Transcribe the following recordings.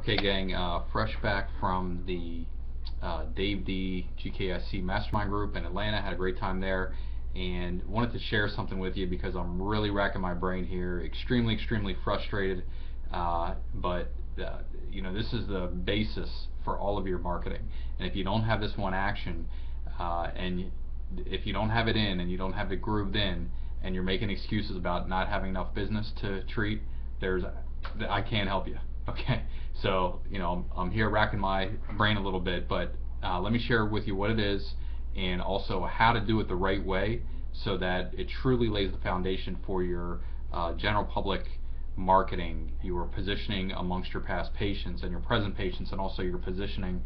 Okay, gang, fresh back from the Dave D GKIC Mastermind Group in Atlanta. Had a great time there and wanted to share something with you because I'm really racking my brain here. Extremely frustrated. But this is the basis for all of your marketing. And if you don't have this one action, and if you don't have it in and you don't have it grooved in, and you're making excuses about not having enough business to treat, I can't help you. Okay, so I'm here racking my brain a little bit, but let me share with you what it is and also how to do it the right way so that it truly lays the foundation for your general public marketing, your positioning amongst your past patients and your present patients, and also your positioning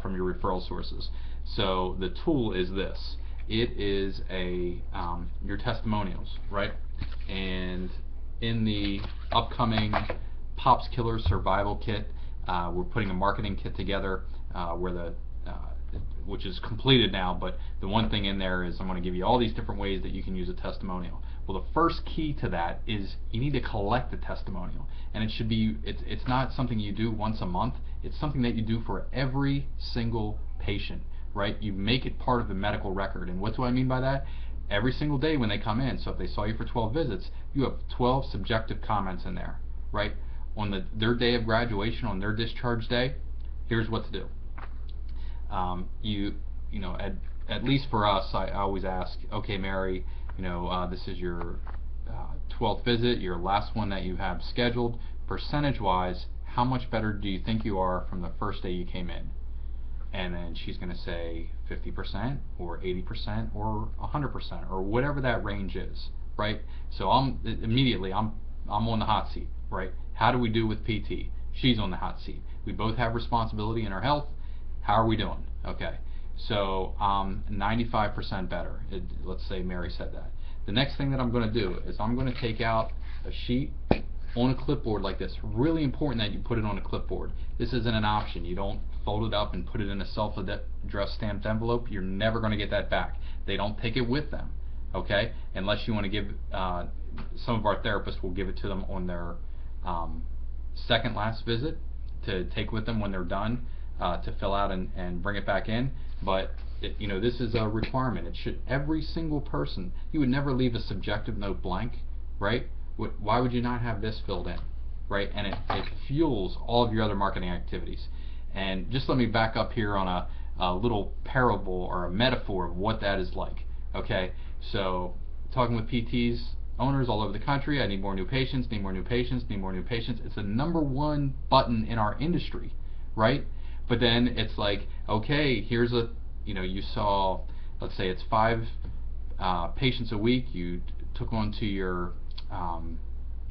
from your referral sources. So the tool is this. It is your testimonials, right? And in the upcoming Pops Killer Survival Kit, we're putting a marketing kit together which is completed now, but the one thing in there is I'm going to give you all these different ways that you can use a testimonial. Well, the first key to that is you need to collect the testimonial, and it's not something you do once a month. It's something that you do for every single patient, right? You make it part of the medical record. And what do I mean by that? Every single day when they come in, so if they saw you for 12 visits, you have 12 subjective comments in there, right? On their day of graduation, on their discharge day, here's what to do. At least for us, I always ask, okay, Mary, this is your 12th visit, your last one that you have scheduled. Percentage-wise, how much better do you think you are from the first day you came in? And then she's going to say 50% or 80% or 100% or whatever that range is, right? So I'm on the hot seat, right? How do we do with PT? She's on the hot seat. We both have responsibility in our health. How are we doing? Okay, so 95% better. Let's say Mary said that. The next thing that I'm going to do is I'm going to take out a sheet on a clipboard like this. Really important that you put it on a clipboard. This isn't an option. You don't fold it up and put it in a self-addressed stamped envelope. You're never going to get that back. They don't take it with them, okay? Unless you want to give, some of our therapists will give it to them on their second last visit to take with them when they're done, to fill out and bring it back in. But this is a requirement. It should, every single person, you would never leave a subjective note blank, right? Why would you not have this filled in, right? And it fuels all of your other marketing activities. And just let me back up here on a little parable or a metaphor of what that is like, okay? So talking with PTs, owners all over the country, I need more new patients, need more new patients, need more new patients. It's the #1 button in our industry, right? But then it's like, okay, here's you saw, let's say it's 5 patients a week. You took onto your,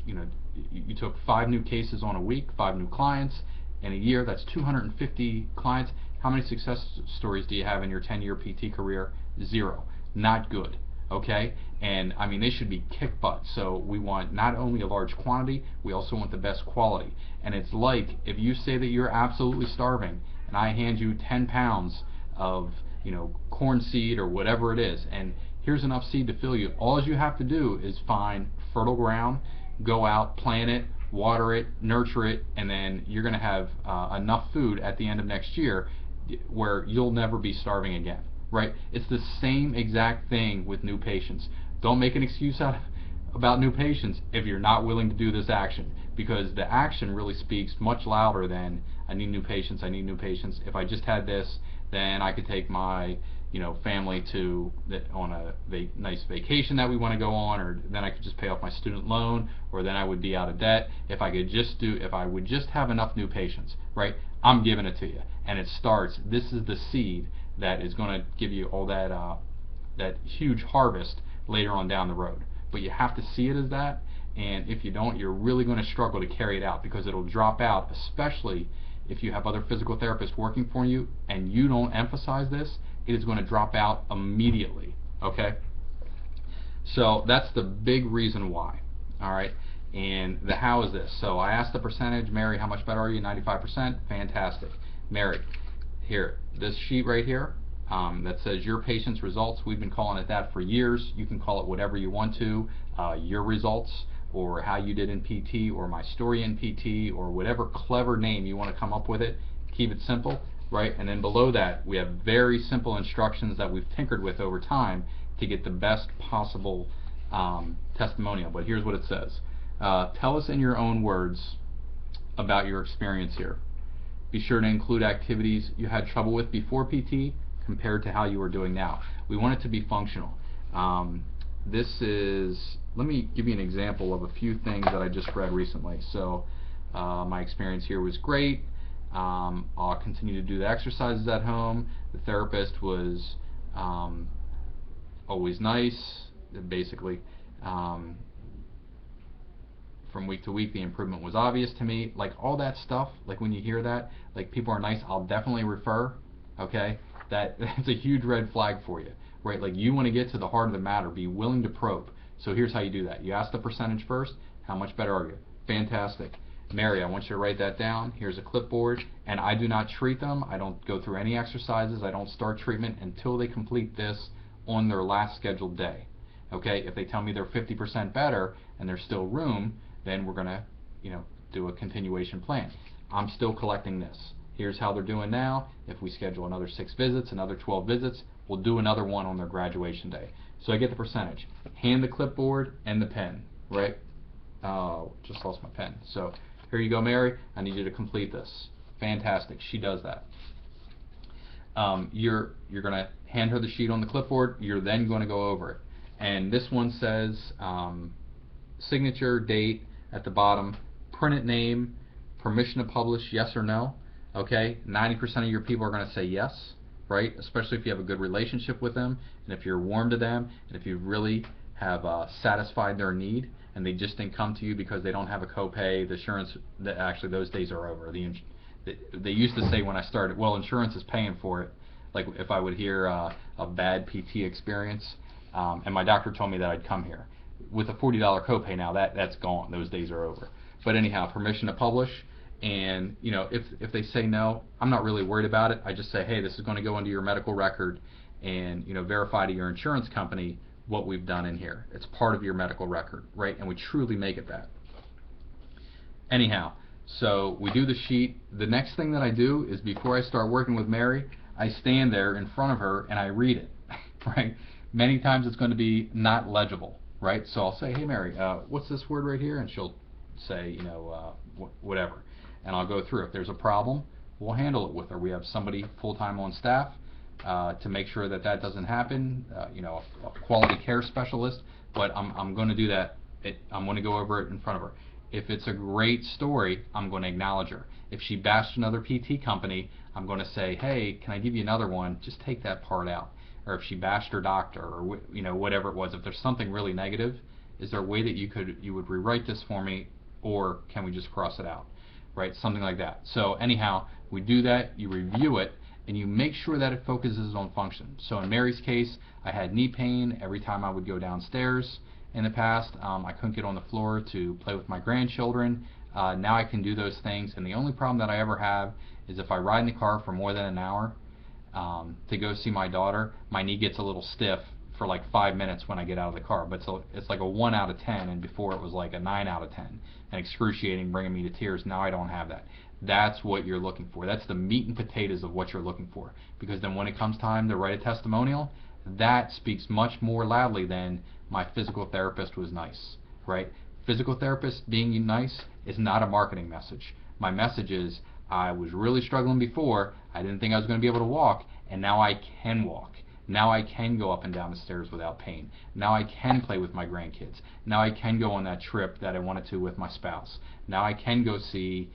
you took 5 new cases on a week, 5 new clients. In a year, that's 250 clients. How many success stories do you have in your 10-year PT career? 0. Not good. Okay, and I mean, they should be kick butt. So we want not only a large quantity, we also want the best quality. And it's like if you say that you're absolutely starving and I hand you 10 pounds of corn seed or whatever it is, and here's enough seed to fill you. All you have to do is find fertile ground, go out, plant it, water it, nurture it, and then you're going to have enough food at the end of next year where you'll never be starving again. Right? It's the same exact thing with new patients. Don't make an excuse about new patients if you're not willing to do this action, because the action really speaks much louder than I need new patients, I need new patients. If I just had this, then I could take my family on a nice vacation that we want to go on, or then I could just pay off my student loan, or then I would be out of debt. If I would just have enough new patients, right? I'm giving it to you, and it starts. This is the seed that is going to give you all that huge harvest later on down the road. But you have to see it as that, and if you don't, you're really going to struggle to carry it out, because it'll drop out, especially if you have other physical therapists working for you and you don't emphasize this. It is going to drop out immediately, okay? So that's the big reason why, all right? And the how is this. So I asked the percentage. Mary, how much better are you? 95%. Fantastic. Mary, here, this sheet right here that says your patient's results. We've been calling it that for years. You can call it whatever you want to. Your results. or how you did in PT, or my story in PT, or whatever clever name you want to come up with it. Keep it simple, right? And then below that, we have very simple instructions that we've tinkered with over time to get the best possible testimonial. But here's what it says. Tell us in your own words about your experience here. Be sure to include activities you had trouble with before PT compared to how you are doing now. We want it to be functional. This is, let me give you an example of a few things that I just read recently. So my experience here was great. I'll continue to do the exercises at home. The therapist was always nice. Basically, from week to week, the improvement was obvious to me. Like all that stuff, like when you hear that, like people are nice, I'll definitely refer. Okay, that's a huge red flag for you, right? Like you want to get to the heart of the matter, be willing to probe. So here's how you do that. You ask the percentage first. How much better are you? Fantastic. Mary, I want you to write that down. Here's a clipboard, and I do not treat them. I don't go through any exercises. I don't start treatment until they complete this on their last scheduled day. Okay, if they tell me they're 50% better and there's still room, then we're gonna, do a continuation plan. I'm still collecting this. Here's how they're doing now. If we schedule another 6 visits, another 12 visits, we'll do another one on their graduation day. So I get the percentage. Hand the clipboard and the pen, right? Just lost my pen. So here you go, Mary. I need you to complete this. Fantastic. She does that. You're going to hand her the sheet on the clipboard. You're then going to go over it. And this one says signature, date at the bottom, printed name, permission to publish, yes or no. Okay, 90% of your people are going to say yes, right? Especially if you have a good relationship with them, and if you're warm to them, and if you really have satisfied their need, and they just didn't come to you because they don't have a copay. The insurance, actually those days are over. They used to say when I started, well, insurance is paying for it. Like if I would hear a bad PT experience, and my doctor told me that I'd come here. With a $40 copay now, that's gone. Those days are over. But anyhow, permission to publish. And if they say no, I'm not really worried about it. I just say, hey, this is going to go into your medical record, and verify to your insurance company what we've done in here. It's part of your medical record, right? And we truly make it that. Anyhow, so we do the sheet. The next thing that I do is before I start working with Mary, I stand there in front of her and I read it, right? Many times it's going to be not legible, right? So I'll say, hey Mary, what's this word right here? And she'll say, whatever. And I'll go through. If there's a problem, we'll handle it with her. We have somebody full-time on staff to make sure that doesn't happen, a quality care specialist, but I'm going to do that. I'm going to go over it in front of her. If it's a great story, I'm going to acknowledge her. If she bashed another PT company, I'm going to say, hey, can I give you another one? Just take that part out. Or if she bashed her doctor, or whatever it was. If there's something really negative, is there a way that you would rewrite this for me, or can we just cross it out? Right, something like that. So anyhow, we do that, you review it, and you make sure that it focuses on function. So in Mary's case, I had knee pain every time I would go downstairs in the past. I couldn't get on the floor to play with my grandchildren. Now I can do those things, and the only problem that I ever have is if I ride in the car for more than an hour to go see my daughter, my knee gets a little stiff for like 5 minutes when I get out of the car, but it's like a 1 out of 10, and before it was like a 9 out of 10, and excruciating, bringing me to tears. Now I don't have that. That's what you're looking for. That's the meat and potatoes of what you're looking for, because then when it comes time to write a testimonial, that speaks much more loudly than my physical therapist was nice, right? Physical therapist being nice is not a marketing message. My message is, I was really struggling before, I didn't think I was going to be able to walk, and now I can walk. Now I can go up and down the stairs without pain. Now I can play with my grandkids. Now I can go on that trip that I wanted to with my spouse. Now I can go see,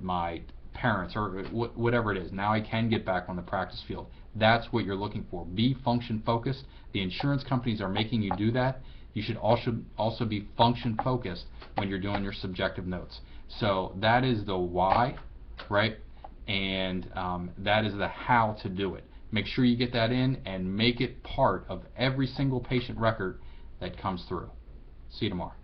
my parents, or whatever it is. Now I can get back on the practice field. That's what you're looking for. Be function focused. The insurance companies are making you do that. You should also be function focused when you're doing your subjective notes. So that is the why, right? And that is the how to do it. Make sure you get that in and make it part of every single patient record that comes through. See you tomorrow.